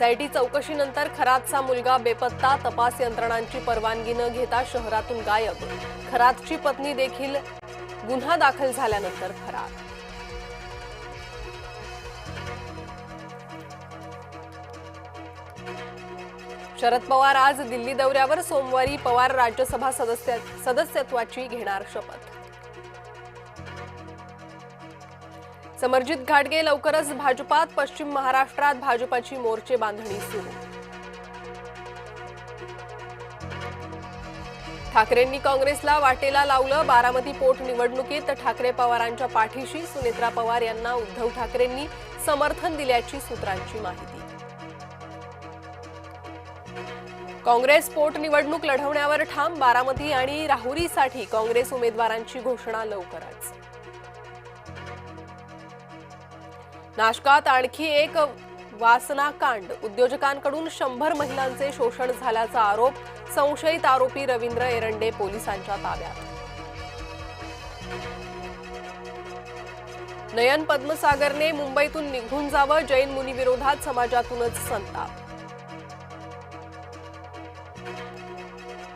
SIT चौकशीनंतर खरातचा मुलगा बेपत्ता, तपास यंत्रणांची परवानगी न घेता शहरातून गायब। खरातची पत्नी देखील गुन्हा दाखल झाल्यानंतर फरार। शरद पवार आज दिल्ली दौऱ्यावर, सोमवारी पवार राज्यसभा सदस्यत्वाची घेणार शपथ। समरजित घाटगे लवकरच भाजपात, पश्चिम महाराष्ट्रात भाजपाची मोर्चे बांधणी सुरू। ठाकरेंनी काँग्रेसला वाटेला लावलं, बारामती पोटनिवडणुकीत ठाकरे पवारांच्या पाठीशी, सुनेत्रा पवार यांना उद्धव ठाकरेंनी समर्थन दिल्याची सूत्रांची माहिती। काँग्रेस पोटनिवडणूक लढवण्यावर ठाम, बारामती आणि राहुरीसाठी काँग्रेस उमेदवारांची घोषणा लवकरच। नाशकात आणखी एक वासनाकांड, उद्योजकांकडून 100 महिलांचे शोषण झाल्याचा आरोप, संशयित आरोपी रवींद्र एरंडे पोलिसांच्या ताब्यात। नयन पद्मसागरने मुंबईतून निघून जावं, जैन मुनीविरोधात समाजातूनच संताप।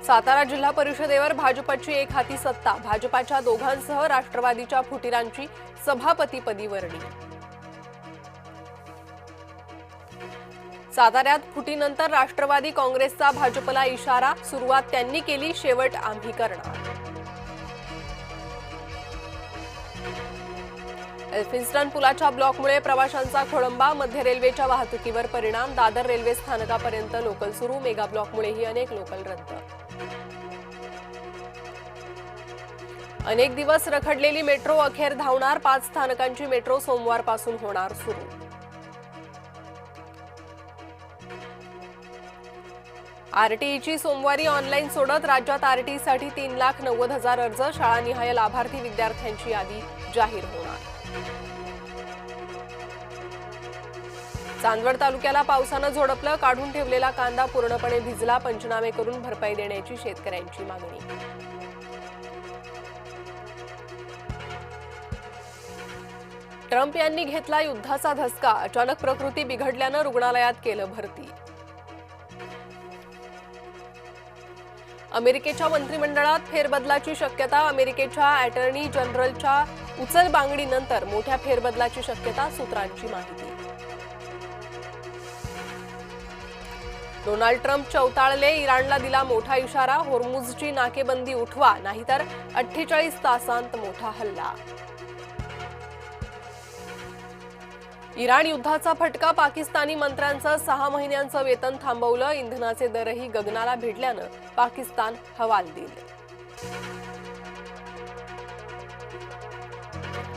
सातारा जिल्हा परिषदेवर भाजपची एक हाती सत्ता, भाजपाच्या दोघांसह राष्ट्रवादीच्या फुटीरांची सभापतीपदी वर्णी। साताऱ्यात फुटीनंतर राष्ट्रवादी काँग्रेसचा भाजपला इशारा, सुरुवात त्यांनी केली, शेवट आम्ही करणार। एल्फिन्स्टन पुलाच्या ब्लॉकमुळे प्रवाशांचा खोळंबा, मध्य रेल्वेच्या वाहतुकीवर परिणाम, दादर रेल्वे स्थानकापर्यंत लोकल सुरू, मेगा ब्लॉकमुळेही अनेक लोकल रद्द। अनेक दिवस रखडलेली मेट्रो अखेर धावणार, 5 स्थानकांची मेट्रो सोमवारपासून होणार सुरू। आरटीईची सोमवारी ऑनलाईन सोडत, राज्यात आरटीईसाठी 3,90,000 अर्ज, शाळानिहाय लाभार्थी विद्यार्थ्यांची यादी जाहीर होणार। चांदवड तालुक्याला पावसानं झोडपलं, काढून ठेवलेला कांदा पूर्णपणे भिजला, पंचनामे करून भरपाई देण्याची शेतकऱ्यांची मागणी। ट्रम्प यांनी घेतला युद्धाचा धसका, अचानक प्रकृती बिघडल्यानं रुग्णालयात केलं भरती। अमेरिकेच्या मंत्रिमंडळात फेरबदलाची शक्यता, अमेरिकेच्या अटॉर्नी जनरलच्या उचलबांगडीनंतर मोठ्या फेरबदलाची शक्यता, सूत्रांची माहिती। डोनाल्ड ट्रम्प चौताळले, इराणला दिला मोठा इशारा, होर्मुझची नाकेबंदी उठवा, नाहीतर 48 तासांत मोठा हल्ला। इराण युद्धाचा फटका, पाकिस्तानी मंत्र्यांचं 6 महिन्यांचं वेतन थांबवलं, इंधनाचे दरही गगनाला भिडल्यानं पाकिस्तान हवालदिल।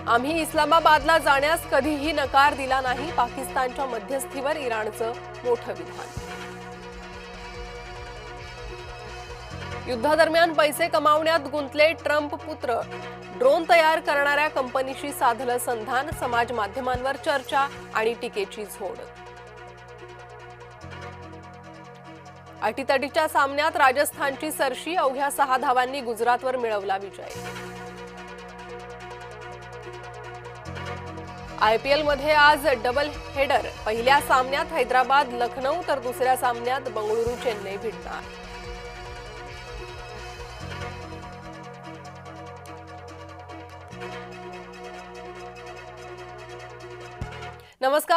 आम्ही इस्लामाबादला जाण्यास कधीही नकार दिला नाही, पाकिस्तानच्या मध्यस्थीवर इराणचं मोठं विधान। युद्धादरम्यान पैसे कमावण्यात गुंतले ट्रम्प पुत्र, ड्रोन तयार करणाऱ्या कंपनीशी साधलं संधान, समाज माध्यमांवर चर्चा आणि टीकेची झोड। अटीतटीच्या सामन्यात राजस्थानची सरशी, अवघ्या 6 धावांनी गुजरातवर मिळवला विजय। आयपीएलमध्ये आज डबल हेडर, पहिल्या सामन्यात हैदराबाद लखनौ तर दुसऱ्या सामन्यात बंगळुरू चेन्नई भिडणार। नमस्कार।